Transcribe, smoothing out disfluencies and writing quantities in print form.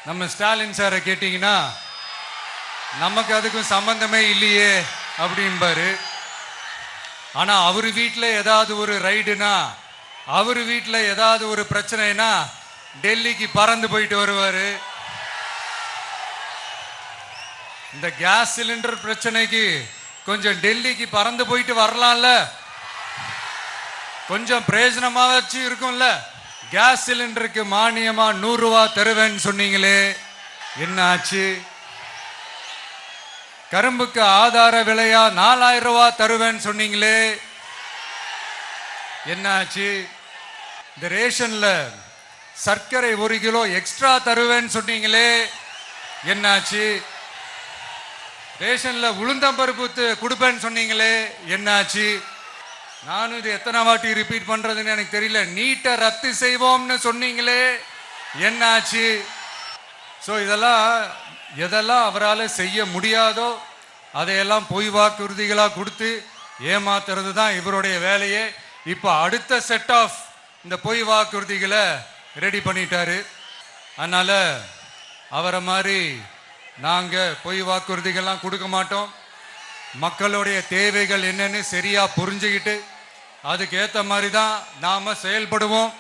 நம்ம ஸ்டாலின் சாரை கேட்டீங்கன்னா நமக்கு அதுக்கும் சம்பந்தமே இல்லையே அப்படின்பாரு. ஆனா அவர் வீட்டில் ஏதாவது ஒரு ரைடுனா, அவர் வீட்டில் ஏதாவது ஒரு பிரச்சனைனா டெல்லிக்கு பறந்து போயிட்டு வருவாரு. இந்த கேஸ் சிலிண்டர் பிரச்சனைக்கு கொஞ்சம் டெல்லிக்கு பறந்து போயிட்டு வரலாம்ல, கொஞ்சம் பிரயோஜனமாச்சு இருக்கும்ல. கேஸ் சிலிண்டருக்கு மானியமா 100 ரூபா தருவேன்னு சொன்னீங்களே, என்ன ஆச்சு? கரும்புக்கு ஆதார விலையா 4000 ரூபா தருவேன்னு சொன்னீங்களே, என்ன ஆச்சு? இந்த ரேஷன்ல சர்க்கரை 1 கிலோ எக்ஸ்ட்ரா தருவேன்னு சொன்னீங்களே, என்னாச்சு? ரேஷன்ல உளுந்தம்பருப்பு கொடுப்பேன்னு சொன்னீங்களே, என்னாச்சு? நானும் இது எத்தனை வாட்டி ரிப்பீட் பண்றதுன்னு எனக்கு தெரியல. நீட்டை ரத்து செய்வோம்னு சொன்னீங்களே, என்னாச்சு? ஸோ எதெல்லாம் அவரால் செய்ய முடியாதோ அதையெல்லாம் பொய் வாக்குறுதிகளாக கொடுத்து ஏமாத்துறது தான் இவருடைய வேலையே. இப்போ அடுத்த செட் ஆஃப் இந்த பொய் வாக்குறுதிகளை ரெடி பண்ணிட்டாரு. அதனால அவரை மாதிரி நாங்கள் பொய் வாக்குறுதிகள்லாம் கொடுக்க மாட்டோம். மக்களுடைய தேவைகள் என்னன்னு சரியா புரிஞ்சுக்கிட்டு அதுக்கேற்ற மாதிரி தான் நாம செயல்படுவோம்.